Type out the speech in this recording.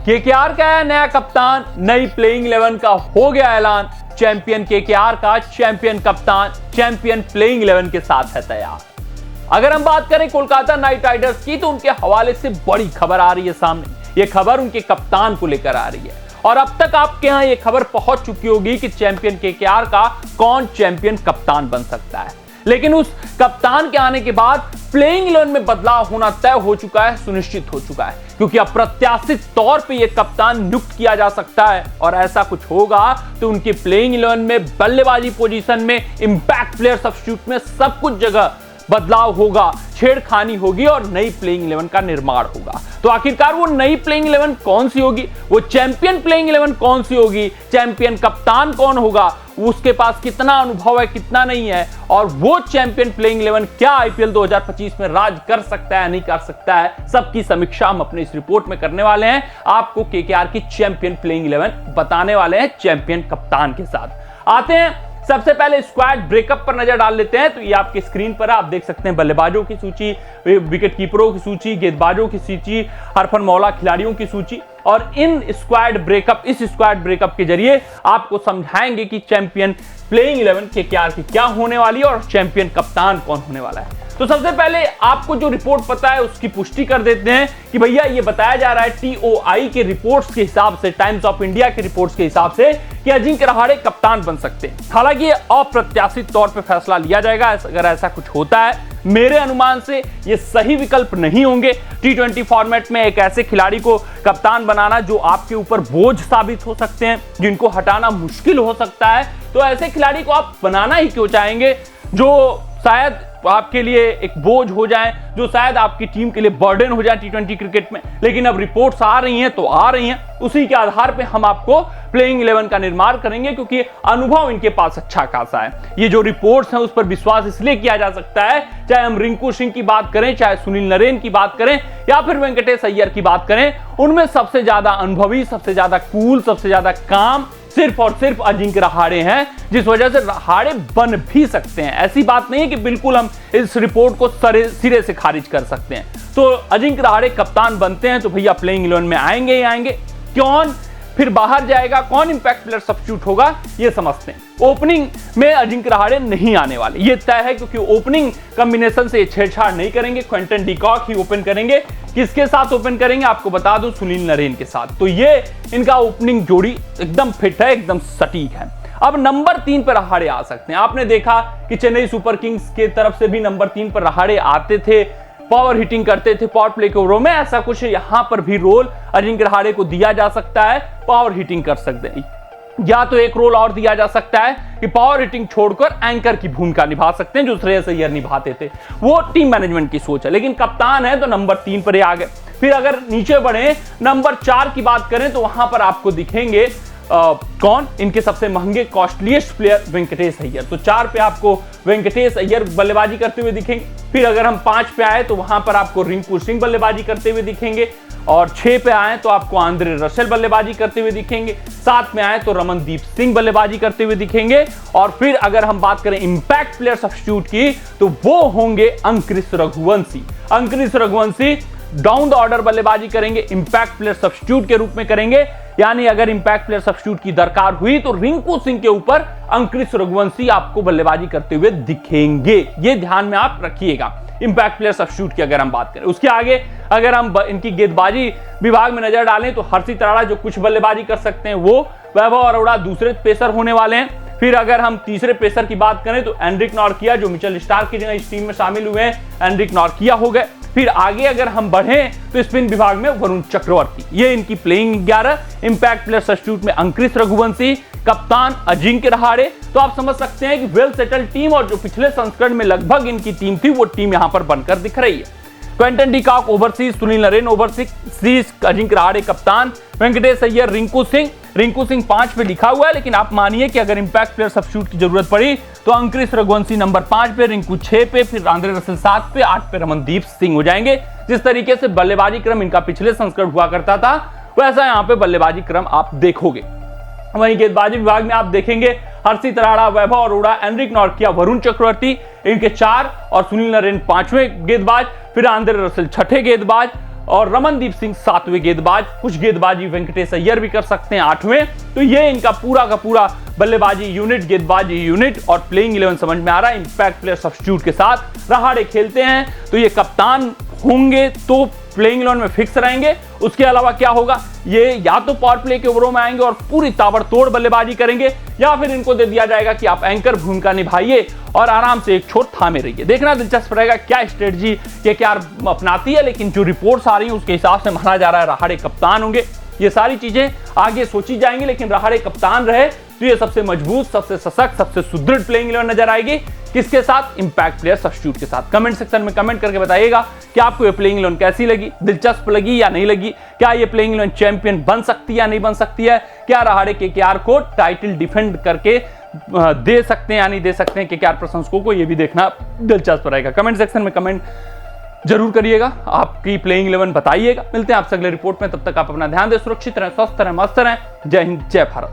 KKR का है नया कप्तान, नई प्लेइंग 11 का हो गया ऐलान। चैंपियन केकेआर का चैंपियन कप्तान चैंपियन प्लेइंग 11 के साथ है तैयार। अगर हम बात करें कोलकाता नाइट राइडर्स की, तो उनके हवाले से बड़ी खबर आ रही है सामने। यह खबर उनके कप्तान को लेकर आ रही है और अब तक आपके यहां यह खबर पहुंच चुकी होगी कि चैंपियन केकेआर का कौन चैंपियन कप्तान बन सकता है। लेकिन उस कप्तान के आने के बाद प्लेइंग 11 में बदलाव होना तय हो चुका है, सुनिश्चित हो चुका है, क्योंकि अप्रत्याशित तौर पे यह कप्तान नियुक्त किया जा सकता है। और ऐसा कुछ होगा तो उनके प्लेइंग 11 में बल्लेबाजी पोजीशन में, इंपैक्ट प्लेयर सब्स्टिट्यूट में, सब कुछ जगह बदलाव होगा, छेड़खानी होगी और नई प्लेइंग 11 का निर्माण होगा। तो आखिरकार वो नई प्लेइंग 11 कौन सी होगी, वो चैंपियन प्लेइंग 11 कौन सी होगी, चैंपियन कप्तान कौन होगा, उसके पास कितना अनुभव है कितना नहीं है, और वो चैंपियन प्लेइंग 11 क्या आईपीएल 2025 में राज कर सकता है नहीं कर सकता है, सबकी समीक्षा हम अपने इस रिपोर्ट में करने वाले हैं। आपको केकेआर की चैंपियन प्लेइंग 11 बताने वाले हैं चैंपियन कप्तान के साथ। आते हैं सबसे पहले स्क्वाड ब्रेकअप पर नजर डाल लेते हैं। तो ये आपके स्क्रीन पर आप देख सकते हैं बल्लेबाजों की सूची, विकेट कीपरों की सूची, गेंदबाजों की सूची, हरफन मौला खिलाड़ियों की सूची, और इस स्क्वाड ब्रेकअप के जरिए आपको समझाएंगे कि चैंपियन प्लेइंग 11 केकेआर की क्या होने वाली है और चैंपियन कप्तान कौन होने वाला है। तो सबसे पहले आपको जो रिपोर्ट पता है उसकी पुष्टि कर देते हैं कि भैया ये बताया जा रहा है टीओआई के रिपोर्ट्स के हिसाब से, टाइम्स ऑफ इंडिया के रिपोर्ट्स के हिसाब से, कि अजिंक्य रहाणे कप्तान बन सकते हैं। हालांकि ये अप्रत्याशित तौर पे फैसला लिया जाएगा। अगर ऐसा कुछ होता है, मेरे अनुमान से ये सही विकल्प नहीं होंगे। टी20 फॉर्मेट में एक ऐसे खिलाड़ी को कप्तान बनाना जो आपके ऊपर बोझ साबित हो सकते हैं, जिनको हटाना मुश्किल हो सकता है, तो ऐसे खिलाड़ी को आप बनाना ही क्यों चाहेंगे जो शायद आपके लिए एक बोझ हो जाए, जो शायद आपकी टीम के लिए बर्डन हो जाए टी20 क्रिकेट में। लेकिन अब रिपोर्ट्स आ रही हैं तो आ रही हैं, उसी के आधार पे हम आपको प्लेइंग 11 का निर्माण करेंगे, क्योंकि अनुभव इनके पास अच्छा खासा है। ये जो रिपोर्ट्स हैं उस पर विश्वास इसलिए किया जा सकता है, चाहे हम रिंकू सिंह की बात करें, चाहे सुनील नरेन की बात करें, या फिर वेंकटेश अय्यर की बात करें, उनमें सबसे ज्यादा अनुभवी, सबसे ज्यादा कूल, सबसे ज्यादा काम सिर्फ और सिर्फ अजिंक्य रहाणे हैं, जिस वजह से रहाणे बन भी सकते हैं। ऐसी बात नहीं है कि बिल्कुल हम इस रिपोर्ट को सिरे से खारिज कर सकते हैं। तो अजिंक्य रहाणे कप्तान बनते हैं तो भैया प्लेइंग 11 में आएंगे ही आएंगे। कौन फिर बाहर जाएगा, कौन इंपैक्ट प्लेयर सब्स्टिट्यूट होगा, ये समझते हैं। ओपनिंग में अजिंक्य रहाणे नहीं आने वाले, ये तय है, क्योंकि ओपनिंग कॉम्बिनेशन से छेड़छाड़ नहीं करेंगे। क्विंटन डी कॉक ही ओपन करेंगे। किसके साथ ओपन करेंगे आपको बता दूं, सुनील नरेन के साथ। तो ये इनका ओपनिंग जोड़ी एकदम फिट है, एकदम सटीक है। अब नंबर 3 पर रहाणे आ सकते हैं। आपने देखा कि चेन्नई सुपर किंग्स के तरफ से भी नंबर 3 पर रहाणे आते थे, पावर हिटिंग करते थे पावर प्ले के ओवरों में। ऐसा कुछ यहां पर भी रोल अजिंक्य रहाणे को दिया जा सकता है, पावर हिटिंग कर सकते हैं। या तो एक रोल और दिया जा सकता है कि पावर हिटिंग छोड़कर एंकर की भूमिका निभा सकते हैं, जो श्रेयस अय्यर निभाते थे। वो टीम मैनेजमेंट की सोच है, लेकिन कप्तान है तो नंबर 3 पर ही आ गए। फिर अगर नीचे बढ़े, नंबर 4 की बात करें तो वहां पर आपको दिखेंगे कौन, इनके सबसे महंगे कॉस्टलीस्ट प्लेयर वेंकटेश अय्यर। तो 4 पे आपको वेंकटेश अय्यर बल्लेबाजी करते हुए दिखेंगे। फिर अगर हम 5 पे आए तो वहां पर आपको रिंकू सिंह बल्लेबाजी करते हुए दिखेंगे, और 6 पे आए तो आपको आंद्रे रसेल बल्लेबाजी करते हुए दिखेंगे। 7 में आए तो रमनदीप सिंह बल्लेबाजी करते हुए दिखेंगे। और फिर अगर हम बात करें इंपैक्ट प्लेयर सब्स्टिट्यूट की, तो वो होंगे Angkrish Raghuvanshi. Angkrish Raghuvanshi down the order बल्लेबाजी करेंगे, इंपैक्ट प्लेयर सब्स्टिट्यूट के रूप में करेंगे। यानी अगर इंपैक्ट प्लेयर सब्स्टिट्यूट की दरकार हुई तो रिंकू सिंह के ऊपर अंकुरिश रघुवंशी आपको बल्लेबाजी करते हुए दिखेंगे। ये ध्यान में आप रखिएगा इंपैक्ट प्लेयर सब्स्टिट्यूट की अगर हम बात करें। उसके आगे अगर हम इनकी गेंदबाजी विभाग में नजर डालें तो हर्षित राणा जो कुछ बल्लेबाजी कर सकते हैं वो, वैभव अरोड़ा दूसरे पेसर होने वाले हैं। फिर अगर हम तीसरे पेसर की बात करें तो एंड्रिक नॉर्किया जो मिचेल स्टार्क की जगह इस टीम में शामिल हुए हैं, एंड्रिक नॉर्किया हो गए। फिर आगे अगर हम बढ़ें तो स्पिन विभाग में वरुण चक्रवर्ती। ये इनकी प्लेइंग 11। इंपैक्ट प्लेयर सब्स्टिट्यूट में अंकुरिश रघुवंशी, कप्तान अजिंक्य रहाणे। तो आप समझ सकते हैं कि वेल सेटल्ड टीम, और जो पिछले संस्करण में लगभग इनकी टीम थी वो टीम यहां पर बनकर दिख रही है। Quinton de Kock overseas, Sunil Narine overseas, Ajinkya Rahane कप्तान, वेंकटेश अय्यर, रिंकू सिंह 5 पे लिखा हुआ है। लेकिन आप मानिए कि अगर इंपैक्ट प्लेयर सब्स्टिट्यूट की जरूरत पड़ी तो अंकुरिश रघुवंशी नंबर 5 पे, रिंकू 6 पे, फिर आंद्रे रसेल 7 पे, 8 पे रमनदीप सिंह हो जाएंगे। जिस तरीके से बल्लेबाजी क्रम इनका पिछले संस्करण हुआ करता था, वैसा यहाँ पे बल्लेबाजी क्रम आप देखोगे। वहीं गेंदबाजी विभाग में आप देखेंगे हर्षित राणा, वैभव अरोड़ा, एंड्रिक नॉर्किया, वरुण चक्रवर्ती इनके 4, और सुनील नरेन 5वें गेंदबाज, फिर आंद्रे रसेल 6ठे गेंदबाज, और रमनदीप सिंह 7वें गेंदबाज, कुछ गेंदबाजी वेंकटेश अय्यर भी कर सकते हैं 8वें। तो ये इनका पूरा का पूरा बल्लेबाजी यूनिट, गेंदबाजी यूनिट और प्लेइंग 11 समझ में आ रहा है। इंपैक्ट प्लेयर सब्स्टिट्यूट के साथ रहाड़े खेलते हैं तो ये कप्तान होंगे तो प्लेइंग 11 में फिक्स रहेंगे। उसके अलावा क्या होगा, ये या तो पावर प्ले के ओवरों में आएंगे और पूरी ताबड़तोड़ बल्लेबाजी करेंगे, या फिर इनको दे दिया जाएगा कि आप एंकर भूमिका निभाइए और आराम से एक छोर थामे रहिए। देखना दिलचस्प रहेगा क्या स्ट्रेटजी KKR अपनाती है, लेकिन जो रिपोर्ट्स आ रही हैं उसके हिसाब से माना जा रहा है रहाड़े कप्तान होंगे। ये सारी चीजें आगे सोची जाएंगी, लेकिन रहाड़े कप्तान रहे तो ये सबसे मजबूत, सबसे सशक्त, सबसे सुदृढ़ प्लेइंग 11 नजर आएगी। किसके साथ? इंपैक्ट प्लेयर सब्स्टिट्यूट के साथ। कमेंट सेक्शन में कमेंट करके बताइएगा कि आपको ये प्लेइंग 11 कैसी लगी, दिलचस्प लगी या नहीं लगी। क्या ये प्लेइंग 11 चैंपियन बन सकती है या नहीं बन सकती है? क्या रहाड़े KKR को टाइटल डिफेंड करके दे सकते हैं या नहीं दे सकते हैं KKR प्रशंसकों को? ये भी देखना दिलचस्प रहेगा। कमेंट सेक्शन में कमेंट जरूर करिएगा, आपकी प्लेइंग 11 बताइएगा। मिलते हैं आपसे अगले रिपोर्ट में, तब तक आप अपना ध्यान दें, सुरक्षित रहें, स्वस्थ रहें, मस्त रहें। जय हिंद, जय भारत।